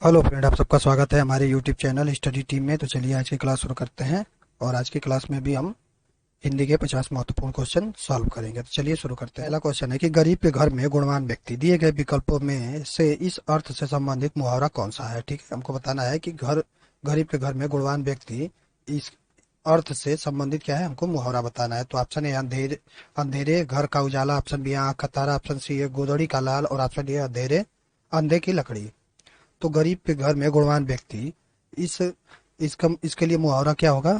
Hello friend, आप सबका स्वागत है हमारे यूट्यूब चैनल स्टडी टीम में। तो चलिए आज की क्लास शुरू करते हैं। और आज की क्लास में भी हम हिंदी के 50 महत्वपूर्ण क्वेश्चन सॉल्व करेंगे। तो चलिए शुरू करते हैं। पहला क्वेश्चन है कि गरीब के घर में गुणवान व्यक्ति, दिए गए विकल्पों में से इस अर्थ से संबंधित मुहावरा कौन सा है। ठीक है, हमको बताना है कि गरीब के घर में गुणवान व्यक्ति, इस अर्थ से संबंधित क्या है, हमको मुहावरा बताना है। तो ऑप्शन ए अंधेरे अंधेरे घर का उजाला, ऑप्शन बी आँख का तारा, ऑप्शन सी है गोदड़ी का लाल, और ऑप्शन डी अंधेरे अंधे की लकड़ी। तो गरीब के घर में गुणवान व्यक्ति, इस इसके लिए मुहावरा क्या होगा।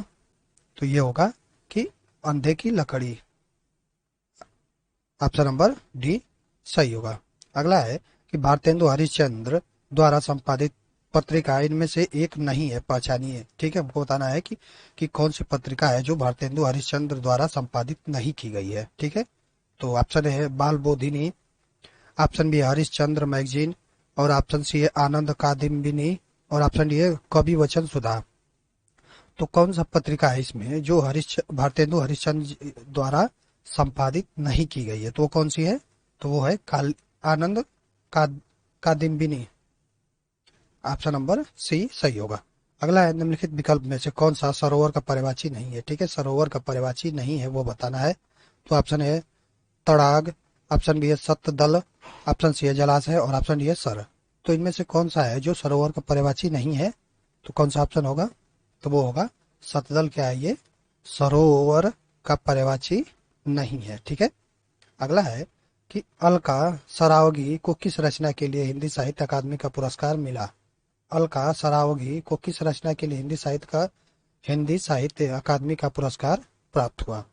तो ये होगा कि अंधे की लकड़ी। ऑप्शन नंबर डी सही होगा। अगला है कि भारतेंदु हरिश्चंद्र द्वारा संपादित पत्रिका इनमें से एक नहीं है, पहचानिए। ठीक है, हमको बताना है कि कौन सी पत्रिका है जो भारतेंदु हरिश्चंद्र द्वारा संपादित नहीं की गई है। ठीक है, तो ऑप्शन ए है बाल बोधिनी, ऑप्शन बी है हरिश्चंद्र मैगजीन, और ऑप्शन सी है आनंद कादम्बिनी, और ऑप्शन डी है कवि वचन सुधा। तो कौन सा पत्रिका है इसमें जो भारतेंदु हरिश्चंद्र द्वारा संपादित नहीं की गई है। तो वो कौन सी है। तो वो है आनंद का कादम्बिनी। ऑप्शन नंबर सी सही होगा। अगला है निम्नलिखित विकल्प में से कौन सा सरोवर का पर्यायवाची नहीं है। ठीक है, सरोवर का पर्यायवाची नहीं है वो बताना है। तो ऑप्शन है तड़ाग, ऑप्शन बी है सतदल, ऑप्शन सी है जलाशय, और ऑप्शन डी है सर। तो इनमें से कौन सा है जो सरोवर का पर्यायवाची नहीं है। तो कौन सा ऑप्शन होगा। तो वो होगा सतदल। क्या है ये, सरोवर का पर्यायवाची नहीं है। ठीक है, अगला है कि अलका सरावगी को किस रचना के लिए हिंदी साहित्य अकादमी का पुरस्कार मिला। अलका सरावगी को किस रचना के लिए हिंदी साहित्य अकादमी का पुरस्कार प्राप्त हुआ।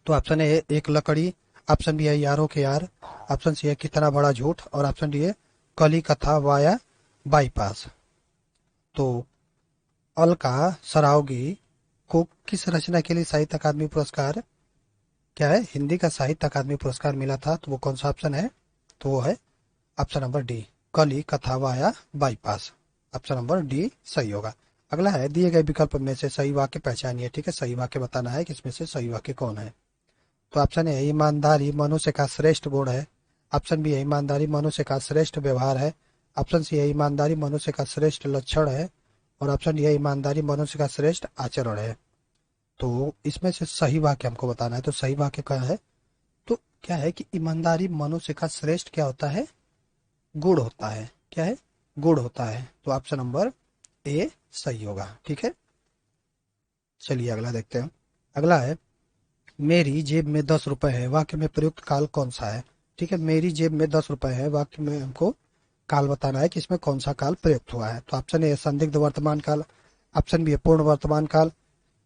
तो ऑप्शन ए एक लकड़ी, ऑप्शन बी है यारों के यार, ऑप्शन सी है कितना बड़ा झूठ, और ऑप्शन डी है कली कथा वाया बाईपास। तो अलका सरावगी को किस रचना के लिए साहित्य अकादमी पुरस्कार, क्या है, हिंदी का साहित्य अकादमी पुरस्कार मिला था। तो वो कौन सा ऑप्शन है। तो वो है ऑप्शन नंबर डी कली कथा via bypass. Option number D सही होगा। अगला है दिए गए विकल्प में से सही वाक्य पहचानिए। ठीक है, सही वाक्य बताना है कि इसमें से सही वाक्य कौन है। तो ऑप्शन ए ईमानदारी मनुष्य का श्रेष्ठ गुण है, ऑप्शन बी है ईमानदारी मनुष्य का श्रेष्ठ व्यवहार है, ऑप्शन सी है ईमानदारी मनुष्य का श्रेष्ठ लक्षण है, और ऑप्शन डी है ईमानदारी मनुष्य का श्रेष्ठ आचरण है। तो इसमें से सही वाक्य हमको बताना है। तो सही वाक्य क्या है। तो क्या है कि ईमानदारी मनुष्य का श्रेष्ठ क्या होता है, गुण होता है। क्या है, गुण होता है। तो ऑप्शन नंबर ए सही होगा। ठीक है, चलिए अगला देखते हैं। अगला है मेरी जेब में 10 रुपए है, वाक्य में प्रयुक्त काल कौन सा है। ठीक है, मेरी जेब में 10 रुपए है, वाक्य में हमको काल बताना है कि इसमें कौन सा काल प्रयुक्त हुआ है। तो ऑप्शन ए संदिग्ध वर्तमान काल, ऑप्शन बी है पूर्ण वर्तमान काल,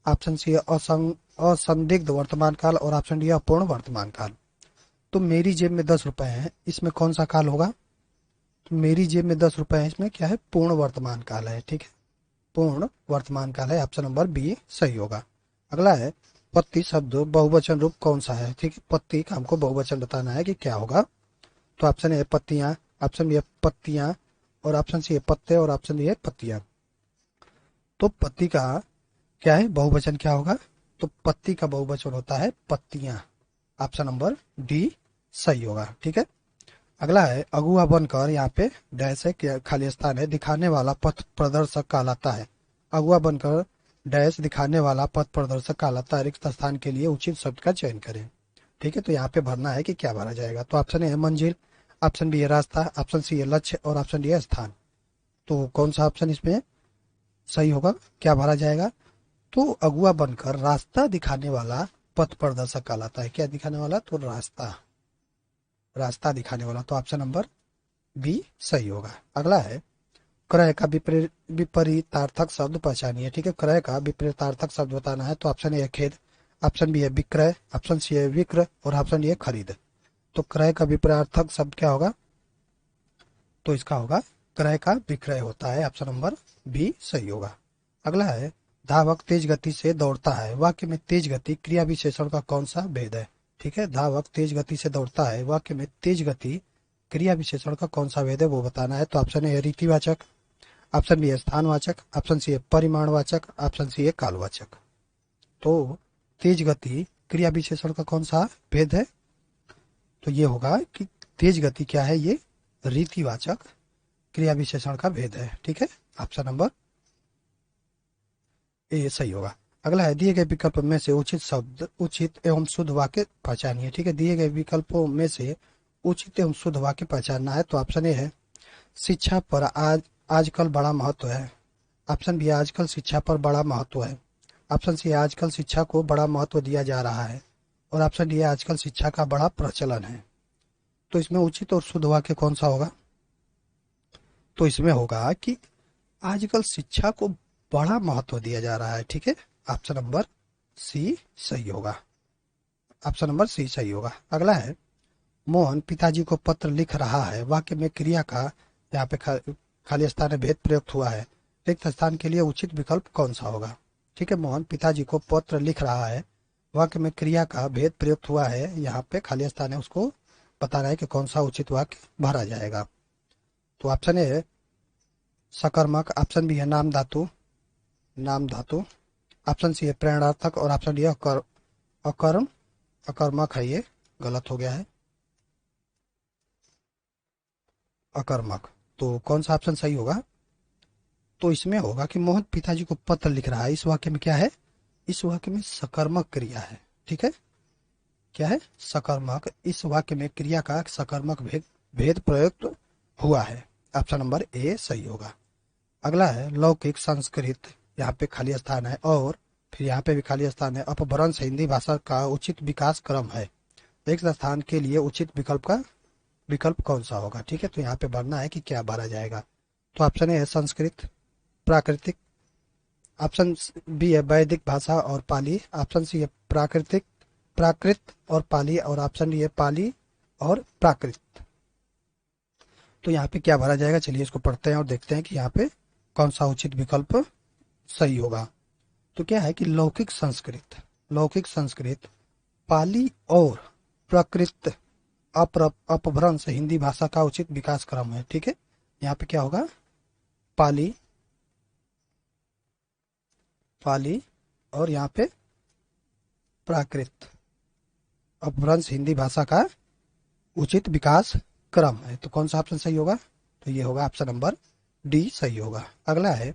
ऑप्शन सी है असंदिग्ध वर्तमान काल, और ऑप्शन डी है अपूर्ण वर्तमान काल। तो मेरी जेब में 10 रुपए है, इसमें कौन सा काल होगा। तो मेरी जेब में 10 रुपए है, इसमें क्या है, पूर्ण वर्तमान काल है। ठीक है, पूर्ण वर्तमान काल है। ऑप्शन नंबर बी सही होगा। अगला है पत्ती शब्द बहुवचन रूप कौन सा है। ठीक है, पत्ती का हमको बहुवचन बताना है कि क्या होगा। तो ऑप्शन ए पत्तियां, ऑप्शन बी है पत्तियां, और ऑप्शन सी है पत्ते, और ऑप्शन डी है पत्तियां। तो पत्ती का क्या है, बहुवचन क्या होगा। तो पत्ती का बहुवचन होता है पत्तियां। ऑप्शन नंबर डी सही होगा। ठीक है, अगला है अगुआ बनकर, यहाँ पे डैश है, खाली स्थान है, दिखाने वाला पथ प्रदर्शक कहलाता है। अगुआ बनकर डैश दिखाने वाला पथ प्रदर्शक कहलाता है। रिक्त स्थान के लिए उचित शब्द का चयन करें। ठीक है, तो यहाँ पे भरना है कि क्या भरा जाएगा। तो ऑप्शन ए है मंजिल, ऑप्शन बी है रास्ता, ऑप्शन सी है लक्ष्य, और ऑप्शन डी है स्थान। तो कौन सा ऑप्शन इसमें सही होगा, क्या भरा जाएगा। तो अगुआ बनकर रास्ता दिखाने वाला पथ प्रदर्शक कहलाता है। क्या दिखाने वाला, तो रास्ता, रास्ता दिखाने वाला। तो ऑप्शन नंबर बी सही होगा। अगला है क्रय का विपरीतार्थक शब्द पहचानिए। ठीक है, क्रय का विपरीतार्थक शब्द बताना है। तो ऑप्शन ए है खेद, ऑप्शन बी है विक्रय, ऑप्शन सी है विक्रय, और ऑप्शन डी है खरीद। तो क्रय का विपरीतार्थक शब्द क्या होगा। तो इसका होगा क्रय का विक्रय होता है। ऑप्शन नंबर बी सही होगा। अगला है धावक तेज गति से दौड़ता है, वाक्य में तेज गति क्रिया विशेषण का कौन सा भेद है। ठीक है, धावक तेज गति से दौड़ता है, वाक्य में तेज गति क्रिया विशेषण का कौन सा भेद है वो बताना है। तो ऑप्शन ए है रीतिवाचक, ऑप्शन बी है स्थानवाचक, ऑप्शन सी है परिमाणवाचक, ऑप्शन सी है कालवाचक। तो तेज गति क्रिया विशेषण का कौन सा भेद है। तो ये होगा कि तेज गति क्या है, ये रीतिवाचक क्रिया विशेषण का भेद है। ठीक है, ऑप्शन नंबर ए सही होगा। अगला है दिए गए विकल्प में से उचित शब्द, उचित एवं शुद्ध वाक्य पहचानिए। ठीक है, दिए गए विकल्पों में से उचित एवं शुद्ध वाक्य पहचानना है। तो ऑप्शन ए है शिक्षा पर आजकल बड़ा महत्व है। ऑप्शन बी आजकल शिक्षा पर बड़ा महत्व है। ऑप्शन सी आजकल शिक्षा को बड़ा महत्व दिया जा रहा है। और ऑप्शन डी आजकल शिक्षा का बड़ा प्रचलन है। तो इसमें उचित और शुद्ध वाक्य कौन सा होगा? तो इसमें होगा कि आजकल शिक्षा को बड़ा महत्व दिया जा रहा है। ठीक है, ऑप्शन नंबर सी सही होगा। ऑप्शन नंबर सी सही होगा। अगला है मोहन पिताजी को पत्र लिख रहा है। वाक्य में क्रिया का यहाँ पे खाली स्थान में भेद प्रयुक्त हुआ है। रिक्त स्थान के लिए उचित विकल्प कौन सा होगा? ठीक है, मोहन पिताजी को पत्र लिख रहा है, वाक्य में क्रिया का भेद प्रयुक्त हुआ है, यहाँ पे खाली स्थान है, उसको बताना है कि कौन सा उचित वाक्य भरा जाएगा। तो ऑप्शन ए सकर्मक, ऑप्शन बी है नाम धातु, नाम धातु, ऑप्शन सी है प्रेरणार्थक और ऑप्शन डी है अकर्मक है। ये गलत हो गया है, अकर्मक। तो कौन सा ऑप्शन सही होगा? तो इसमें होगा कि मोहन पिताजी को पत्र लिख रहा है। इस वाक्य में क्या है? इस वाक्य में सकर्मक क्रिया है। ठीक है, क्या है? सकर्मक। इस वाक्य में क्रिया का सकर्मक भेद प्रयुक्त हुआ है। ऑप्शन नंबर ए सही होगा। अगला है लौकिक संस्कृत, यहाँ पे खाली स्थान है और फिर यहाँ पे भी खाली स्थान है। अपभ्रंश हिंदी भाषा का उचित विकास क्रम है। एक स्थान के लिए उचित विकल्प कौन सा होगा? ठीक है, तो यहाँ पे भरना है कि क्या भरा जाएगा। तो ऑप्शन ए है संस्कृत, प्राकृतिक, ऑप्शन बी है वैदिक भाषा और पाली, ऑप्शन सी है प्राकृत और पाली, और ऑप्शन डी है पाली और प्राकृत। तो यहाँ पे क्या भरा जाएगा? चलिए इसको पढ़ते हैं और देखते हैं कि यहाँ पे कौन सा उचित विकल्प सही होगा। तो क्या है कि लौकिक संस्कृत पाली और प्राकृत अपभ्रंश हिंदी भाषा का उचित विकास क्रम है। ठीक है, यहाँ पे क्या होगा? पाली और यहाँ पे प्राकृत अपभ्रंश हिंदी भाषा का उचित विकास क्रम है। तो कौन सा ऑप्शन सही होगा? तो ये होगा ऑप्शन नंबर डी सही होगा। अगला है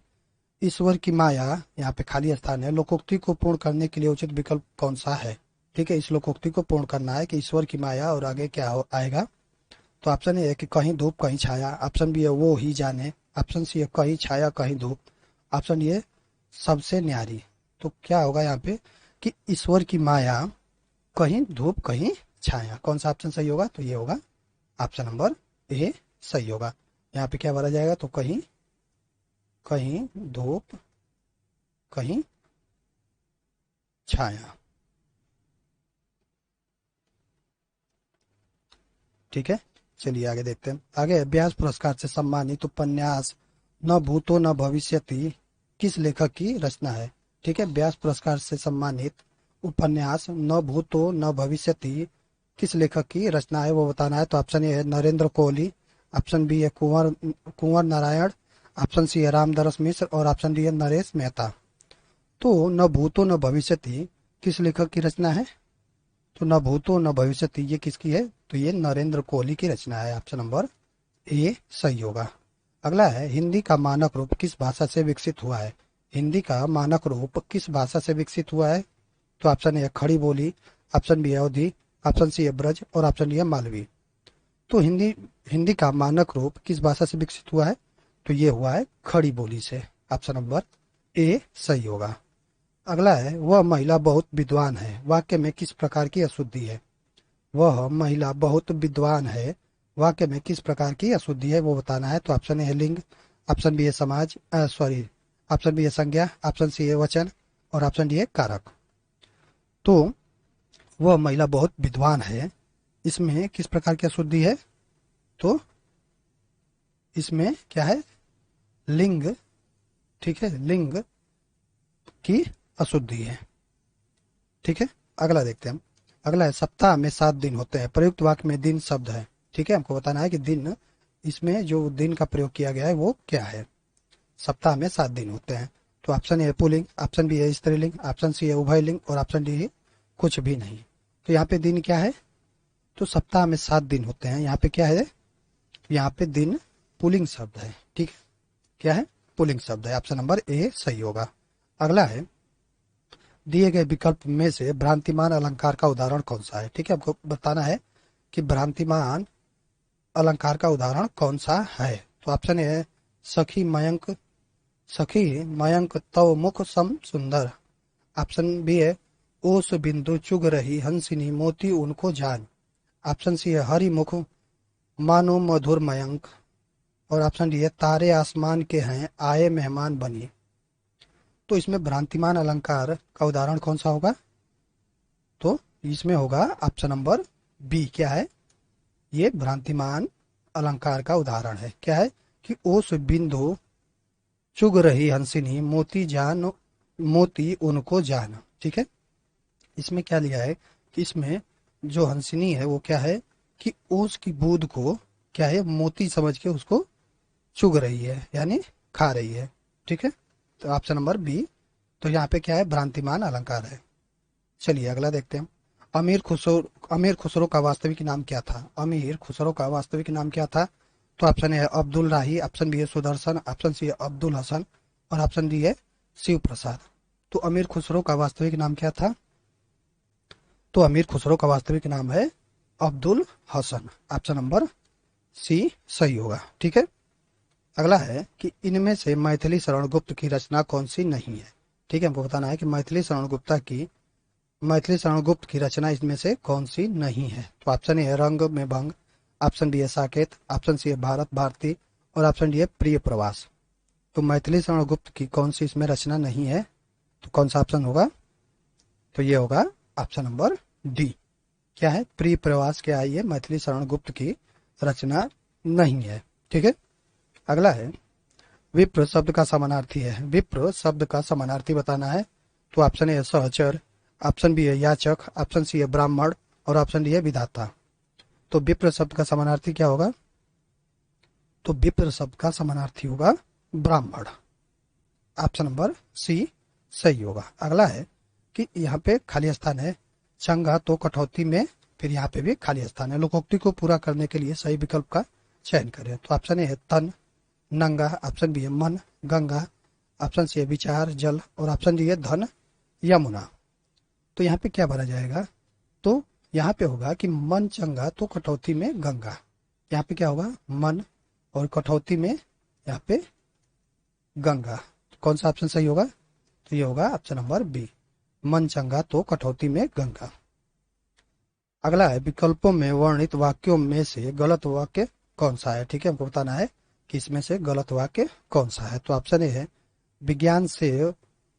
ईश्वर की माया, यहाँ पे खाली स्थान है, लोकोक्ति को पूर्ण करने के लिए उचित विकल्प कौन सा है? ठीक है, इस लोकोक्ति को पूर्ण करना है कि ईश्वर की माया और आगे क्या आएगा। तो ऑप्शन ए है कि कहीं धूप कहीं छाया, ऑप्शन बी है वो ही जाने, ऑप्शन सी है कहीं छाया कहीं धूप, ऑप्शन डी है सबसे न्यारी। तो क्या होगा यहाँ पे कि ईश्वर की माया कहीं धूप कहीं छाया। कौन सा ऑप्शन सही होगा? तो ये होगा ऑप्शन नंबर ए सही होगा। यहाँ पे क्या भरा जाएगा? तो कहीं धूप कहीं छाया। ठीक है, चलिए आगे देखते हैं। आगे व्यास पुरस्कार से सम्मानित उपन्यास न भूतो न भविष्यति किस लेखक की रचना है? ठीक है, व्यास पुरस्कार से सम्मानित उपन्यास न भूतो न भविष्यति किस लेखक की रचना है वो बताना है। तो ऑप्शन ए है नरेंद्र कोहली, ऑप्शन बी है कुंवर नारायण, ऑप्शन सी है रामदरस मिश्र और ऑप्शन डी है नरेश मेहता। तो न भूतो न भविष्यति किस लेखक की रचना है? तो न भूतो न भविष्यति ये किसकी है? तो ये नरेंद्र कोहली की रचना है। ऑप्शन नंबर ए सही होगा। अगला है हिंदी का मानक रूप किस भाषा से विकसित हुआ है? हिंदी का मानक रूप किस भाषा से विकसित हुआ है? तो ऑप्शन ए है खड़ी बोली, ऑप्शन बी है अवधी, ऑप्शन सी है ब्रज और ऑप्शन डी है मालवी। तो हिंदी का मानक रूप किस भाषा से विकसित हुआ है? तो ये हुआ है खड़ी बोली से। ऑप्शन नंबर ए सही होगा। अगला है वह महिला बहुत विद्वान है, वाक्य में किस प्रकार की अशुद्धि है? वह महिला बहुत विद्वान है, वाक्य में किस प्रकार की अशुद्धि है वो बताना है। तो ऑप्शन ए है लिंग, ऑप्शन बी है ऑप्शन बी है संज्ञा, ऑप्शन सी है वचन और ऑप्शन डी है कारक। तो वह महिला बहुत विद्वान है, इसमें किस प्रकार की अशुद्धि है? तो इसमें क्या है? लिंग। ठीक है, लिंग की अशुद्धि है। ठीक है, अगला देखते हैं हम। अगला है सप्ताह में 7 दिन होते हैं, प्रयुक्त वाक्य में दिन शब्द है। ठीक है, हमको बताना है कि दिन, इसमें जो दिन का प्रयोग किया गया है वो क्या है? सप्ताह में 7 दिन होते हैं। तो ऑप्शन ए है पुल्लिंग, ऑप्शन बी है स्त्रीलिंग, ऑप्शन सी है उभयलिंग और ऑप्शन डी है कुछ भी नहीं। तो यहाँ पे दिन क्या है? तो सप्ताह में 7 दिन होते हैं, यहाँ पे क्या है? यहाँ पे दिन पुल्लिंग शब्द है। ठीक है, क्या है? पुल्लिंग शब्द है। ऑप्शन नंबर ए सही होगा। अगला है, दिए गए विकल्प में से भ्रांतिमान अलंकार का उदाहरण कौन सा है? ठीक है, आपको बताना है कि भ्रांतिमान अलंकार का उदाहरण कौन सा है। तो ऑप्शन ए है, सखी मयंक, सखी मयंक तव मुख सम सुंदर। ऑप्शन बी है, ओस बिंदु चुग रही हंसिनी मोती उनको जान। ऑप्शन सी है, हरि मुख मानो मधुर मयंक। और ऑप्शन डी है, तारे आसमान के हैं आए मेहमान बनी। तो इसमें भ्रांतिमान अलंकार का उदाहरण कौन सा होगा? तो इसमें होगा ऑप्शन नंबर बी। क्या है? ये भ्रांतिमान अलंकार का उदाहरण है। क्या है? कि ओस बिंदु चुग रही हंसिनी मोती जान, मोती उनको जान। ठीक है, इसमें क्या लिया है कि इसमें जो हंसिनी है वो क्या है कि ओस की बूंद को क्या है, मोती समझ के उसको चुग रही है, यानी खा रही है। ठीक है, तो ऑप्शन नंबर बी। तो यहाँ पे क्या है? भ्रांतिमान अलंकार है। चलिए अगला देखते हैं। अमीर खुसरो का वास्तविक नाम क्या था? अमीर खुसरो का वास्तविक नाम क्या था? तो ऑप्शन ए है अब्दुल राही, ऑप्शन बी है सुदर्शन, ऑप्शन सी है अब्दुल हसन और ऑप्शन डी है शिव प्रसाद। तो अमीर खुसरो का वास्तविक नाम क्या था? तो अमीर खुसरो का वास्तविक नाम है Abdul Hasan. Option number C सही होगा। ठीक है, अगला है कि इनमें से मैथिली शरण गुप्त की रचना कौन सी नहीं है? ठीक है, हमको बताना है कि मैथिली शरण गुप्त की रचना इसमें से कौन सी नहीं है। तो ऑप्शन ए है रंग में भंग, ऑप्शन बी है साकेत, ऑप्शन सी है भारत भारती और ऑप्शन डी है प्रिय प्रवास। तो मैथिली शरण गुप्त की कौन सी इसमें रचना नहीं है? तो कौन सा ऑप्शन होगा? तो ये होगा ऑप्शन नंबर डी। क्या है? प्रिय प्रवास क्या है? ये मैथिली शरण गुप्त की रचना नहीं है। ठीक है, अगला है, विप्र शब्द का समानार्थी है। विप्र शब्द का समानार्थी बताना है। तो ऑप्शन ए है सहचर, ऑप्शन बी है याचक, ऑप्शन सी है ब्राह्मण और ऑप्शन डी है विधाता। तो विप्र शब्द का समानार्थी क्या होगा? तो विप्र शब्द का समानार्थी होगा ब्राह्मण। ऑप्शन नंबर सी सही होगा। अगला है कि यहाँ पे खाली स्थान है, चंगा तो कटौती में, फिर यहाँ पे भी खाली स्थान है। लोकोक्ति को पूरा करने के लिए सही विकल्प का चयन करें। तो ऑप्शन ए है तन, नंगा, ऑप्शन बी है मन, गंगा, ऑप्शन सी है विचार जल और ऑप्शन डी है धन यमुना। तो यहाँ पे क्या भरा जाएगा? तो यहाँ पे होगा कि मन चंगा तो कटौती में गंगा। यहाँ पे क्या होगा? मन और कटौती में यहाँ पे गंगा। कौन सा ऑप्शन सही होगा? तो ये होगा ऑप्शन नंबर बी, मन चंगा तो कटौती में गंगा। अगला है, विकल्पों में वर्णित वाक्यों में से गलत वाक्य कौन सा है? ठीक है, हमको बताना है कि इसमें से गलत वाक्य कौन सा है। तो ऑप्शन ए है, विज्ञान से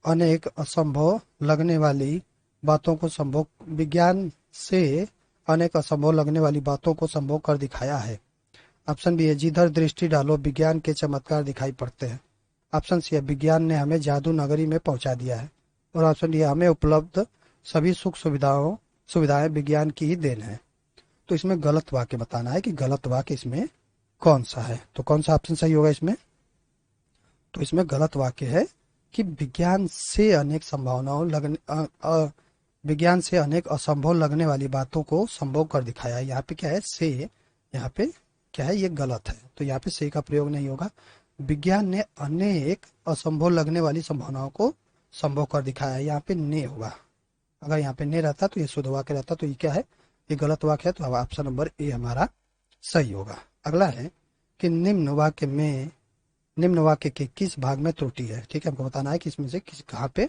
अनेक असंभव लगने वाली बातों को संभव, विज्ञान से अनेक असंभव लगने वाली बातों को संभव कर दिखाया है। ऑप्शन बी है, जिधर दृष्टि डालो विज्ञान के चमत्कार दिखाई पड़ते हैं। ऑप्शन सी है, विज्ञान ने हमें जादू नगरी में पहुंचा दिया है और ऑप्शन डी है, हमें उपलब्ध सभी सुख सुविधाएं विज्ञान की ही देन है। तो इसमें गलत वाक्य बताना है कि गलत वाक्य इसमें कौन सा है। तो कौन सा ऑप्शन सही होगा इसमें? तो इसमें गलत वाक्य है कि विज्ञान से अनेक संभावनाओं लगने विज्ञान से अनेक असंभव लगने वाली बातों को संभव कर दिखाया है। यहाँ पे क्या है? से, यहाँ पे क्या है? ये गलत है। तो यहाँ पे से का प्रयोग नहीं होगा। विज्ञान ने अनेक असंभव लगने वाली संभावनाओं को संभव कर दिखाया है, यहाँ पे ने होगा। अगर यहाँ पे ने रहता तो ये शुद्ध वाक्य रहता। तो ये क्या है? ये गलत वाक्य है। तो अब ऑप्शन नंबर ए हमारा सही होगा। अगला है कि निम्न वाक्य के किस भाग में त्रुटि है? ठीक है, हमको बताना है कि इसमें से किस कहाँ पे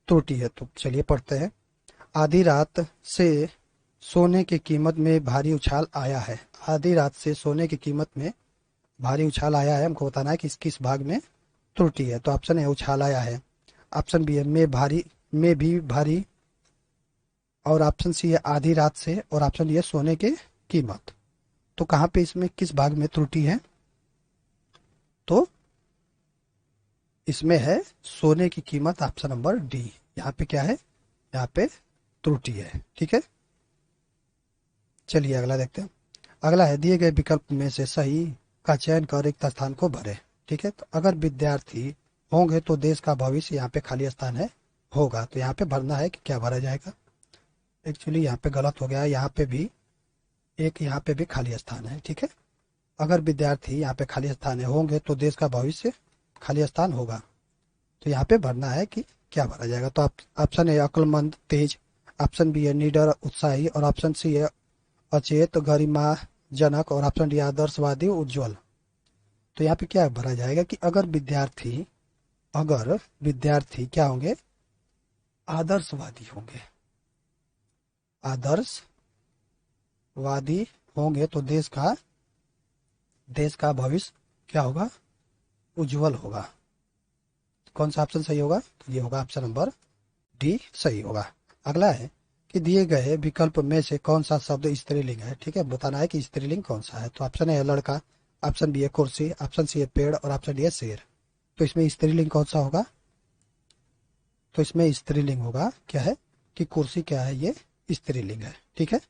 त्रुटि है। तो चलिए पढ़ते हैं। आधी रात से सोने की कीमत में भारी उछाल आया है। आधी रात से सोने की कीमत में भारी उछाल आया है, हमको बताना है कि किस भाग में त्रुटि है। तो ऑप्शन है उछाल आया है, ऑप्शन बी है में भी भारी और ऑप्शन सी है आधी रात से और ऑप्शन डी है सोने की कीमत। तो कहाँ पे इसमें किस भाग में त्रुटि है? तो इसमें है सोने की कीमत, ऑप्शन नंबर डी। यहाँ पे क्या है? यहाँ पे त्रुटि है। ठीक है, चलिए अगला देखते हैं। अगला है, दिए गए विकल्प में से सही का चयन कर रिक्त स्थान को भरे। ठीक है, तो अगर विद्यार्थी होंगे तो देश का भविष्य, यहाँ पे खाली स्थान है होगा। तो यहाँ पे भरना है कि क्या भरा जाएगा। एक्चुअली यहाँ पे गलत हो गया है, यहाँ पे भी खाली स्थान है। ठीक है, अगर विद्यार्थी यहाँ पे खाली स्थान है होंगे तो देश का भविष्य खाली स्थान होगा। तो यहाँ पे भरना है कि क्या भरा जाएगा। तो आप ऑप्शन ए अक्लमंद तेज, ऑप्शन बी है निडर उत्साही, और ऑप्शन सी है अचेत गरिमाजनक, और ऑप्शन डी आदर्शवादी उज्जवल। तो यहाँ पे क्या भरा जाएगा कि अगर विद्यार्थी क्या होंगे, आदर्शवादी होंगे, आदर्शवादी होंगे तो देश का भविष्य क्या होगा, उज्जवल होगा। कौन सा ऑप्शन सही होगा, तो ये होगा ऑप्शन नंबर डी सही होगा। अगला है कि दिए गए विकल्प में से कौन सा शब्द स्त्रीलिंग है। ठीक है, बताना है कि स्त्रीलिंग कौन सा है। तो ऑप्शन है लड़का, ऑप्शन बी है कुर्सी, ऑप्शन सी है पेड़, और ऑप्शन डी है शेर। तो इसमें स्त्रीलिंग कौन सा होगा, तो इसमें स्त्रीलिंग होगा क्या है कि कुर्सी क्या है, ये स्त्रीलिंग है। ठीक है,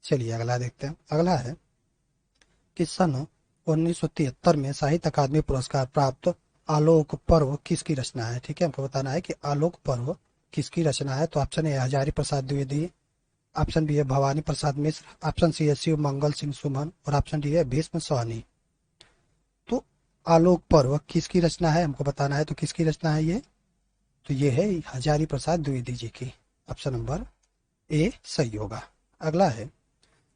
चलिए अगला देखते हैं। अगला है कि सन 1973 में साहित्य अकादमी पुरस्कार प्राप्त आलोक पर्व किसकी रचना है। ठीक है, हमको बताना है कि आलोक पर्व किसकी रचना है। तो option A Hazari Prasad Dwivedi, option B है भवानी प्रसाद मिश्र, ऑप्शन सी है शिव मंगल सिंह सुमन, और ऑप्शन डी है भीष्म सहनी। तो आलोक पर्व किसकी रचना है हमको बताना है, तो किसकी रचना है ये, तो ये है हजारी प्रसाद द्विवेदी जी की। ऑप्शन नंबर ए सही होगा। अगला है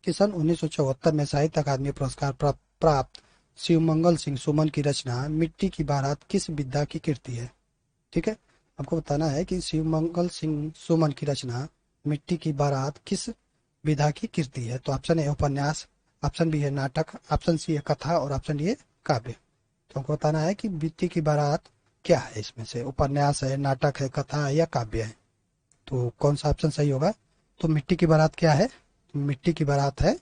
कि सन 1974 में साहित्य अकादमी पुरस्कार प्राप्त शिवमंगल सिंह सुमन की रचना मिट्टी की बारात किस विधा की कृति है। ठीक है, आपको बताना है कि शिवमंगल सिंह सुमन की रचना मिट्टी की बारात किस विधा की कृति है। तो ऑप्शन ए उपन्यास, ऑप्शन बी है नाटक, ऑप्शन सी है कथा, और ऑप्शन डी है काव्य। तो हमको बताना है कि मिट्टी की बारात क्या है, इसमें से उपन्यास है, नाटक है, कथा है, या काव्य है। तो कौन सा ऑप्शन सही होगा, तो मिट्टी की बारात क्या है, मिट्टी की बारात है,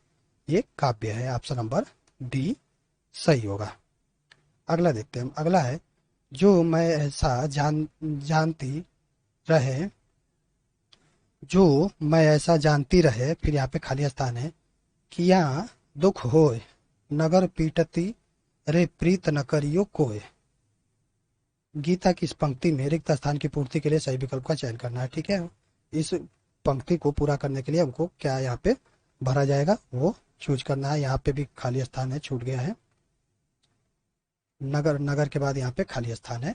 ये काव्य है। ऑप्शन नंबर डी सही होगा। अगला देखते हैं। अगला है जो मैं ऐसा जानती रहे, जो मैं ऐसा जानती रहे, फिर यहाँ पे खाली स्थान है कि यहाँ दुख होए नगर पीटती रे प्रीत न करियो कोय। गीता की इस पंक्ति में रिक्त स्थान की पूर्ति के लिए सही विकल्प का चयन करना है। ठीक है, इस पंक्ति को पूरा करने के लिए हमको क्या यहाँ पे भरा जाएगा वो चूज करना है। यहाँ पे भी खाली स्थान है, छूट गया है, नगर नगर के बाद यहाँ पे खाली स्थान है।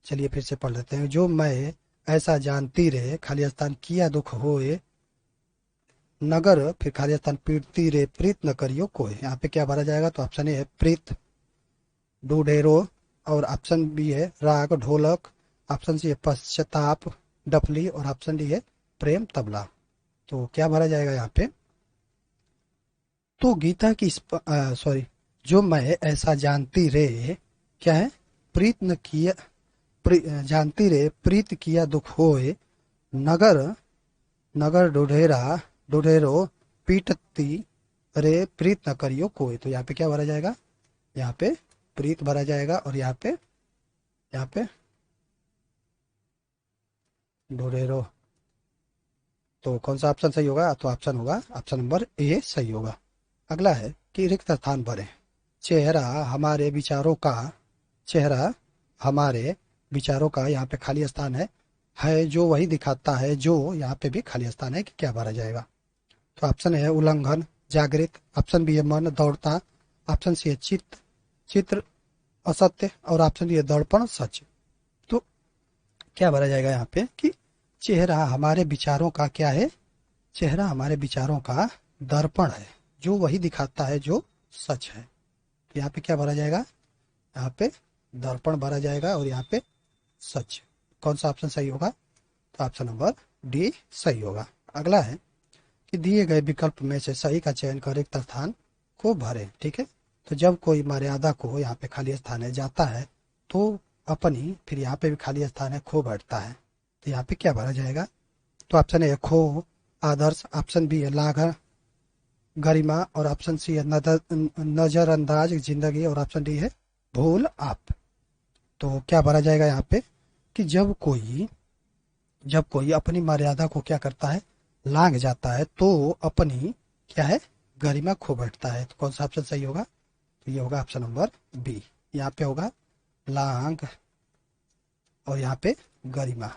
चलिए फिर से पढ़ लेते हैं। जो मैं ऐसा जानती रहे, खाली स्थान किया दुख होए, नगर फिर खाली स्थान पीटती रे प्रीत न करियो कोई। यहाँ पे क्या भरा जाएगा, तो ऑप्शन ए है प्रीत डूडेरो, और ऑप्शन बी है राग ढोलक, ऑप्शन सी है पश्चाताप डफली, और ऑप्शन डी है प्रेम तबला। तो क्या भरा जाएगा यहाँ पे, तो गीता की सॉरी, जो मैं ऐसा जानती रे क्या है, प्रीत न किया जानती रे प्रीत किया दुख होए, नगर नगर ढूढ़ेरो पीटती रे प्रीत न करियो कोई। तो यहाँ पे क्या भरा जाएगा, यहाँ पे प्रीत भरा जाएगा, और यहाँ पे ढूढ़ेरो। तो कौन सा ऑप्शन सही होगा, तो ऑप्शन होगा ऑप्शन नंबर ए सही होगा। अगला है कि रिक्त स्थान भरें। चेहरा हमारे विचारों का, चेहरा हमारे विचारों का, यहाँ पे खाली स्थान है जो वही दिखाता है जो, यहाँ पे भी खाली स्थान है कि क्या भरा जाएगा। तो ऑप्शन है उल्लंघन जागृत, ऑप्शन बी है मन दौड़ता, ऑप्शन सी है चित्र असत्य, और ऑप्शन डी है दर्पण सच। तो क्या भरा जाएगा यहाँ पे कि चेहरा हमारे विचारों का क्या है, चेहरा हमारे विचारों का दर्पण है जो वही दिखाता है जो सच है। यहाँ पे क्या भरा जाएगा, यहाँ पे दर्पण भरा जाएगा, और यहाँ पे सच। कौन सा ऑप्शन सही होगा, तो ऑप्शन नंबर डी सही होगा। अगला है कि दिए गए विकल्प में से सही का चयन कर रिक्त स्थान को भरे। ठीक है, तो जब कोई मर्यादा को, यहाँ पे खाली स्थान है, जाता है तो अपनी, फिर यहाँ पे भी खाली स्थान है, खो बैठता है। तो यहाँ पे क्या भरा जाएगा, तो ऑप्शन ए खो आदर्श, ऑप्शन बी है लाघा गरिमा, और ऑप्शन सी है नजरअंदाज जिंदगी, और ऑप्शन डी है भूल आप। तो क्या भरा जाएगा यहाँ पे कि जब कोई अपनी मर्यादा को क्या करता है, लांघ जाता है, तो अपनी क्या है, गरिमा खो बैठता है। तो कौन सा ऑप्शन सही होगा, तो ये होगा ऑप्शन नंबर बी। यहाँ पे होगा लांघ, और यहाँ पे गरिमा।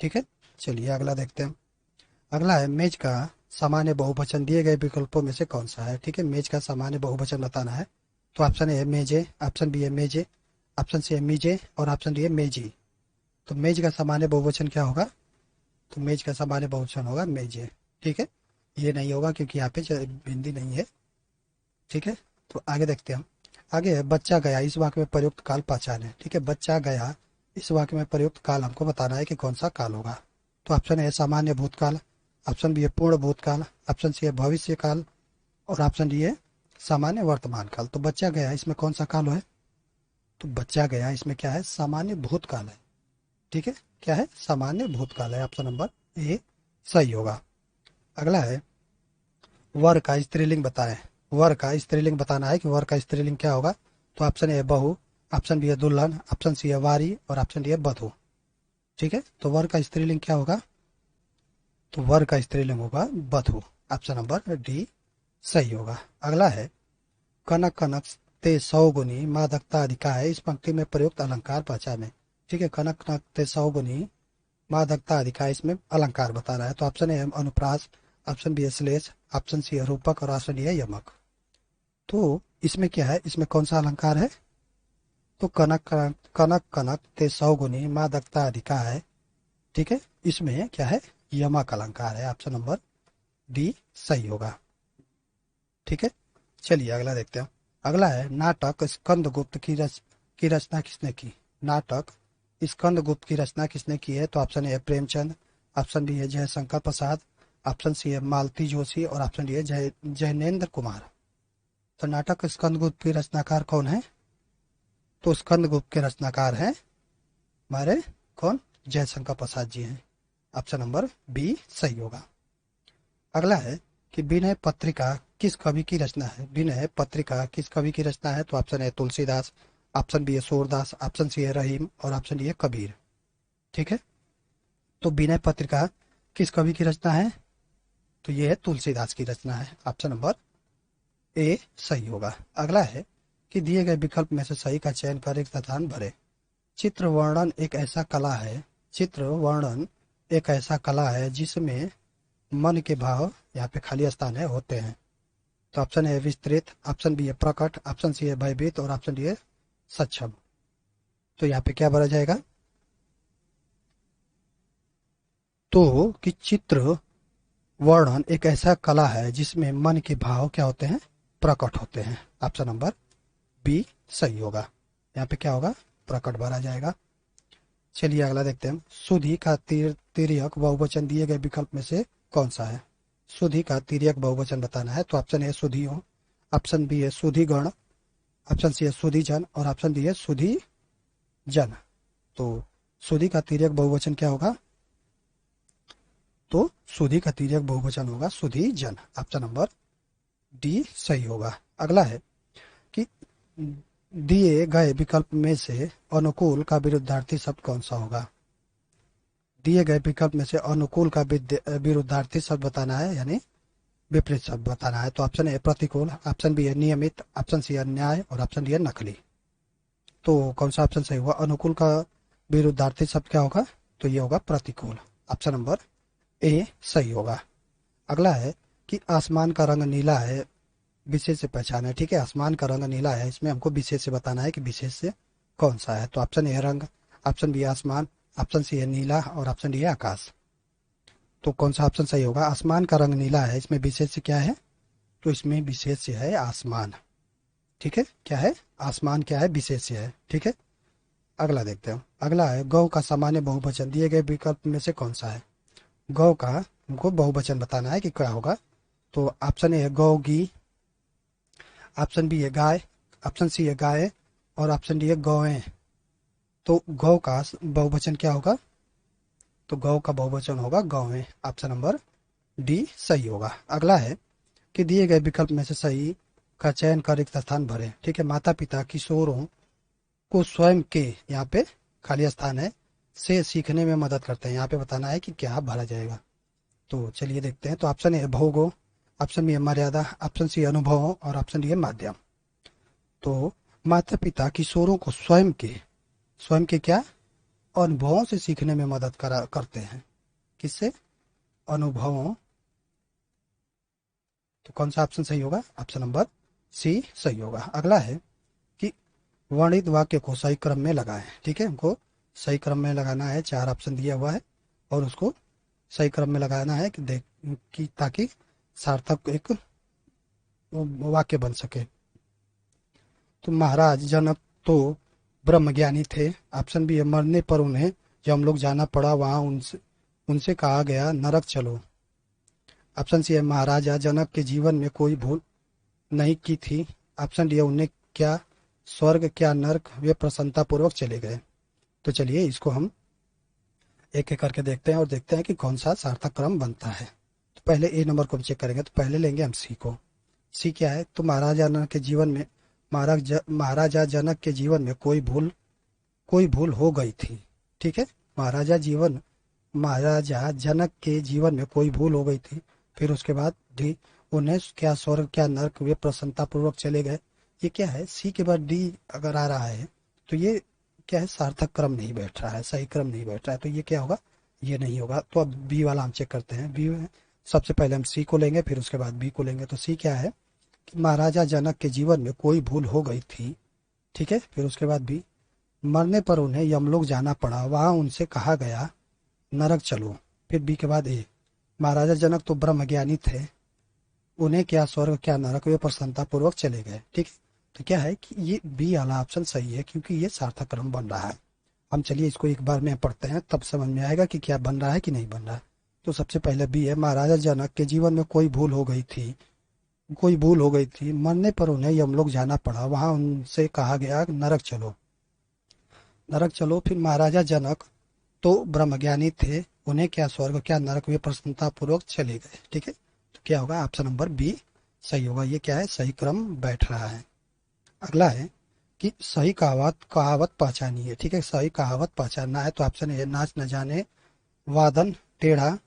ठीक है, चलिए अगला देखते हैं। अगला है मेज का सामान्य बहुवचन दिए गए विकल्पों में से कौन सा है। ठीक है, मेज का सामान्य बहुवचन बताना है। तो ऑप्शन ए है मेजे, ऑप्शन बी है मेजे, ऑप्शन सी है मीजे और ऑप्शन डी है मेजी। तो मेज का सामान्य बहुवचन क्या होगा। तो मेज का सामान्य बहुवचन होगा मेजे। ठीक है, ये नहीं होगा क्योंकि यहाँ पे हिंदी नहीं है। ठीक है, तो आगे देखते हैं हम। आगे है बच्चा गया, इस वाक्य में प्रयुक्त काल पहचाने। ठीक है, बच्चा गया, इस वाक्य में प्रयुक्त काल हमको बताना है कि कौन सा काल होगा। तो ऑप्शन है सामान्य भूतकाल, ऑप्शन बी है पूर्ण भूतकाल, ऑप्शन सी है भविष्य काल और ऑप्शन डी है सामान्य वर्तमान काल। तो बच्चा गया इसमें कौन सा काल है। तो बच्चा गया इसमें क्या है, सामान्य भूतकाल है। ठीक है, क्या है, सामान्य भूतकाल है। ऑप्शन नंबर ए सही होगा। अगला है वर का स्त्रीलिंग बताएं। वर का स्त्रीलिंग बताना है कि वर का स्त्रीलिंग क्या होगा। तो ऑप्शन ए है बहू, ऑप्शन बी है दुल्हन, ऑप्शन सी है वारी और ऑप्शन डी है बधू। ठीक है, तो वर का स्त्रीलिंग क्या होगा। तो वर का स्त्रीलिंग होगा बधू। ऑप्शन नंबर डी सही होगा। अगला है कनक कनक ते सौगुनी मादकता अधिका है, इस पंक्ति में प्रयुक्त अलंकार पहचाने। ठीक है, कनक कनक ते सौगुनी मादकता अधिका, इसमें अलंकार बता रहा है। तो ऑप्शन ए है अनुप्रास, ऑप्शन बी है श्लेष, ऑप्शन सी है रूपक और ऑप्शन डी है यमक। तो इसमें क्या है, इसमें कौन सा अलंकार है। तो कनक कनक कनक कनक ते सौगुनी मादकता अधिका है। ठीक है, इसमें क्या है, यमक अलंकार है। ऑप्शन नंबर डी सही होगा। ठीक है, चलिए अगला देखते हैं। अगला है नाटक स्कंदगुप्त की रचना किसने की। नाटक स्कंदगुप्त की रचना किसने की है। तो ऑप्शन ए है प्रेमचंद, ऑप्शन बी है जयशंकर प्रसाद, ऑप्शन सी है मालती जोशी और ऑप्शन डी है जैनेन्द्र कुमार। तो नाटक स्कंदगुप्त की रचनाकार कौन है। तो स्कंदगुप्त के रचनाकार हैं हमारे कौन, जयशंकर प्रसाद जी हैं। ऑप्शन नंबर बी सही होगा। अगला है कि विनय पत्रिका किस कवि की रचना है। विनय पत्रिका किस कवि की रचना है। तो ऑप्शन है तुलसीदास, ऑप्शन बी है सूरदास, ऑप्शन सी है रहीम और ऑप्शन डी है कबीर। ठीक है, तो विनय पत्रिका किस कवि की रचना है। तो ये है तुलसीदास की रचना है। ऑप्शन नंबर ए सही होगा। अगला है कि दिए गए विकल्प में से सही का चयन कर एक स्थान भरे। चित्र वर्णन एक ऐसा कला है, चित्र वर्णन एक ऐसा कला है जिसमें मन के भाव, यहाँ पे खाली स्थान है, होते हैं। तो ऑप्शन है विस्तृत, ऑप्शन बी है प्रकट, ऑप्शन सी है भयभीत और ऑप्शन डी है सक्षम। तो यहाँ पे क्या भरा जाएगा। तो कि चित्र वर्णन एक ऐसा कला है जिसमें मन के भाव क्या होते हैं, प्रकट होते हैं। ऑप्शन नंबर बी सही होगा। यहाँ पे क्या होगा, प्रकट भरा जाएगा। चलिए अगला देखते हैं। सुधि का तिर्यक बहुवचन दिए गए विकल्प में से कौन सा है। सुधि का तिर्यक बहुवचन बताना है। तो ऑप्शन ए सुधियो, ऑप्शन बी है सुधिगण, ऑप्शन सी है सुधिजन और ऑप्शन डी है सुधी जन। तो सुधि का तिर्यक बहुवचन क्या होगा। तो सुधि का तिर्यक बहुवचन होगा सुधी जन। ऑप्शन नंबर डी सही होगा। अगला है कि दिए गए विकल्प में से अनुकूल का विरुद्धार्थी शब्द कौन सा होगा। दिए गए विकल्प में से अनुकूल का विरुद्धार्थी शब्द बताना है, यानी विपरीत शब्द बताना है। तो ऑप्शन ए प्रतिकूल, ऑप्शन बी है नियमित, ऑप्शन सी है न्याय और ऑप्शन डी है नकली। तो कौन सा ऑप्शन सही होगा। अनुकूल का विरुद्धार्थी शब्द क्या होगा। तो ये होगा प्रतिकूल। ऑप्शन नंबर ए सही होगा। अगला है कि आसमान का रंग नीला है, विशेष से पहचान है। ठीक है, आसमान का रंग नीला है, इसमें हमको विशेष से बताना है कि विशेष से कौन सा है। तो ऑप्शन ए है रंग, ऑप्शन बी आसमान, ऑप्शन सी है नीला और ऑप्शन डी है आकाश। तो कौन सा ऑप्शन सही होगा। आसमान का रंग नीला है, इसमें विशेष से क्या है। तो इसमें विशेष से है आसमान। ठीक है, क्या है, आसमान क्या है, विशेष से है। ठीक है, अगला देखते हैं। अगला है गौ का सामान्य बहुवचन दिए गए विकल्प में से कौन सा है। गौ का हमको बहुवचन बताना है कि क्या होगा। तो ऑप्शन ए है गौगी, ऑप्शन बी है गाय, ऑप्शन सी है गाय और ऑप्शन डी है गौएं। तो गौ का बहुवचन क्या होगा। तो गौ का बहुवचन होगा गौएं। ऑप्शन नंबर डी सही होगा। अगला है कि दिए गए विकल्प में से सही का चयन कर एक स्थान भरे। ठीक है, माता पिता किशोरों को स्वयं के, यहाँ पे खाली स्थान है, से सीखने में मदद करते हैं। यहाँ पे बताना है कि क्या भरा जाएगा। तो चलिए देखते हैं। तो ऑप्शन ए है भोगो, ऑप्शन बी है मर्यादा, ऑप्शन सी अनुभव और ऑप्शन डी है माध्यम। तो माता पिता किशोरों को स्वयं के क्या, अनुभवों से सीखने में मदद करते हैं। किससे, अनुभवों तो कौन सा ऑप्शन सही होगा? ऑप्शन नंबर सी सही होगा। अगला है कि वर्णित वाक्य को सही क्रम में लगाएं। ठीक है, हमको सही क्रम में लगाना है। 4 ऑप्शन दिया हुआ है और उसको सही क्रम में लगाना है कि देख कि ताकि सार्थक एक वाक्य बन सके। तो महाराज जनक तो ब्रह्मज्ञानी थे। ऑप्शन बी है मरने पर उन्हें यमलोक जाना पड़ा, वहां उनसे उनसे कहा गया नरक चलो। ऑप्शन सी है महाराजा जनक के जीवन में कोई भूल नहीं की थी। ऑप्शन डी है उन्हें क्या स्वर्ग क्या नरक, वे प्रसन्नता पूर्वक चले गए। तो चलिए इसको हम एक एक करके देखते हैं और देखते हैं कि कौन सा सार्थक क्रम बनता है। तो पहले ए नंबर को हम चेक करेंगे। तो पहले लेंगे हम सी को। सी क्या है? तो महाराजा जनक के जीवन में महाराजा जनक के जीवन में कोई भूल हो गई थी। ठीक है, महाराजा जनक के जीवन में कोई भूल हो गई थी। फिर उसके बाद डी उन्हें क्या स्वर्ग क्या नरक, वे प्रसन्नता पूर्वक चले गए। ये क्या है? सी के बाद डी अगर आ रहा है तो ये क्या है? सार्थक क्रम नहीं बैठ रहा है, सही क्रम नहीं बैठ रहा है। तो ये क्या होगा? ये नहीं होगा। तो अब बी वाला हम चेक करते हैं। बी में सबसे पहले हम सी को लेंगे, फिर उसके बाद बी को लेंगे। तो सी क्या है कि महाराजा जनक के जीवन में कोई भूल हो गई थी। ठीक है, फिर उसके बाद बी मरने पर उन्हें यमलोक जाना पड़ा, वहां उनसे कहा गया नरक चलो। फिर बी के बाद ए महाराजा जनक तो ब्रह्मज्ञानी थे, उन्हें क्या स्वर्ग क्या नरक, वे प्रसन्नता पूर्वक चले गए। ठीक, तो क्या है कि ये बी वाला ऑप्शन सही है क्योंकि ये सार्थक क्रम बन रहा है। हम चलिए इसको एक बार में पढ़ते हैं, तब समझ में आएगा कि क्या बन रहा है कि नहीं बन रहा है। तो सबसे पहले बी है महाराजा जनक के जीवन में कोई भूल हो गई थी, मरने पर उन्हें यमलोक जाना पड़ा, वहां उनसे कहा गया नरक चलो। फिर महाराजा जनक तो ब्रह्मज्ञानी थे, उन्हें क्या स्वर्ग क्या नरक, वे प्रसन्नता पूर्वक चले गए। ठीक है, तो क्या होगा? ऑप्शन नंबर बी सही होगा। ये क्या है? सही क्रम बैठ रहा है। अगला है कि सही कहावत पहचानिए। ठीक है, सही कहावत पहचानना है। तो ऑप्शन ए है नाच न जाने वादन टेढ़ा।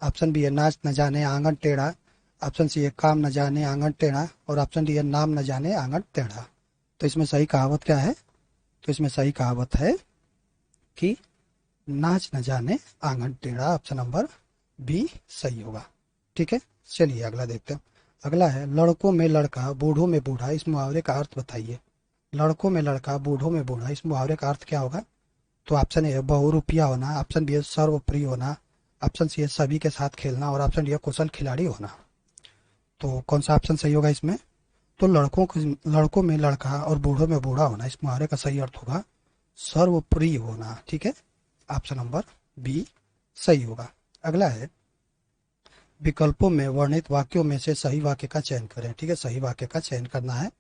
ऑप्शन बी है नाच न जाने आंगन टेढ़ा। ऑप्शन सी है काम न जाने आंगन टेढ़ा। और ऑप्शन डी है नाम न जाने आंगन टेढ़ा। तो इसमें सही कहावत क्या है? तो इसमें सही कहावत है कि नाच न जाने आंगन टेढ़ा। ऑप्शन नंबर बी सही होगा। ठीक है, चलिए अगला देखते हैं। अगला है लड़कों में लड़का बूढ़ों में बूढ़ा, इस मुहावरे का अर्थ बताइए। लड़कों में लड़का बूढ़ों में बूढ़ा, इस मुहावरे का अर्थ क्या होगा? तो ऑप्शन ए है बहुरूपिया होना। ऑप्शन बी है सर्वप्रिय होना। ऑप्शन सी है सभी के साथ खेलना। और ऑप्शन डी है कुशल खिलाड़ी होना। तो कौन सा ऑप्शन सही होगा इसमें? तो लड़कों में लड़का और बूढ़ों में बूढ़ा होना, इस मुहावरे का सही अर्थ होगा सर्वप्रिय होना। ठीक है, ऑप्शन नंबर बी सही होगा। अगला है विकल्पों में वर्णित वाक्यों में से सही वाक्य का चयन करें। ठीक है, सही वाक्य का चयन करना है।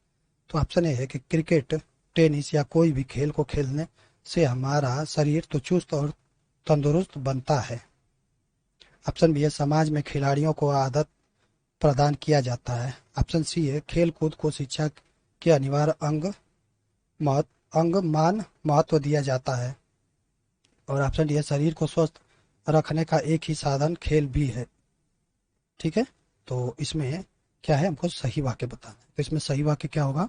तो ऑप्शन ए है कि क्रिकेट टेनिस या कोई भी खेल को खेलने से हमारा शरीर तो चुस्त और तंदुरुस्त बनता है। ऑप्शन बी है समाज में खिलाड़ियों को आदत प्रदान किया जाता है। ऑप्शन सी है खेल कूद को शिक्षा के अनिवार्य अंग मान महत्व दिया जाता है। और ऑप्शन डी है शरीर को स्वस्थ रखने का एक ही साधन खेल भी है। ठीक है, तो इसमें क्या है? हमको सही वाक्य बताना है। तो इसमें सही वाक्य क्या होगा?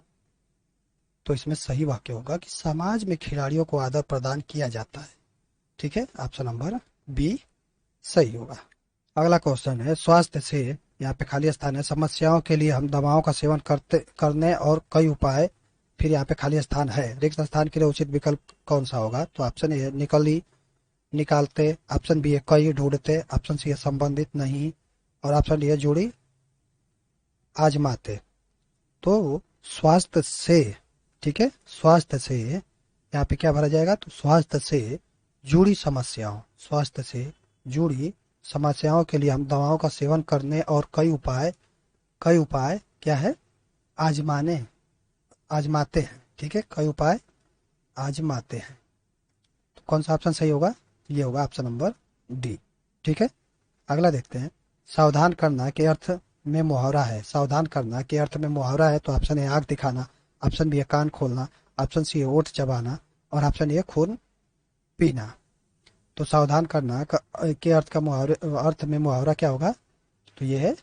तो इसमें सही वाक्य होगा कि समाज में खिलाड़ियों को आदर प्रदान किया जाता है। ठीक है, ऑप्शन नंबर बी सही होगा। अगला क्वेश्चन है स्वास्थ्य से, यहाँ पे खाली स्थान है, समस्याओं के लिए हम दवाओं का सेवन करने और कई उपाय। फिर यहाँ पे खाली स्थान है, रिक्त स्थान के लिए उचित विकल्प कौन सा होगा? तो ऑप्शन ए निकालते। ऑप्शन बी है कई ढूंढते। ऑप्शन सी है संबंधित नहीं। और ऑप्शन डी है जोड़ी आजमाते। तो स्वास्थ्य से, ठीक है, स्वास्थ्य से यहाँ पे क्या भरा जाएगा? तो स्वास्थ्य से जुड़ी समस्याओं के लिए हम दवाओं का सेवन करने और कई उपाय क्या है? आजमाते हैं। ठीक है, कई उपाय आजमाते हैं। तो कौन सा ऑप्शन सही होगा? ये होगा ऑप्शन नंबर डी। ठीक है, अगला देखते हैं। सावधान करना के अर्थ में मुहावरा है। सावधान करना के अर्थ में मुहावरा है। तो ऑप्शन ए आंख दिखाना। ऑप्शन बी है कान खोलना। ऑप्शन सी है ओठ चबाना। और ऑप्शन ए खून पीना। तो सावधान करना के अर्थ में मुहावरा क्या होगा? तो ये है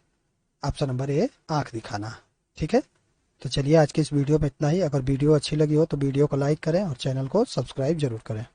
ऑप्शन नंबर ए आंख दिखाना। ठीक है, तो चलिए आज की इस वीडियो में इतना ही। अगर वीडियो अच्छी लगी हो तो वीडियो को लाइक करें और चैनल को सब्सक्राइब जरूर करें।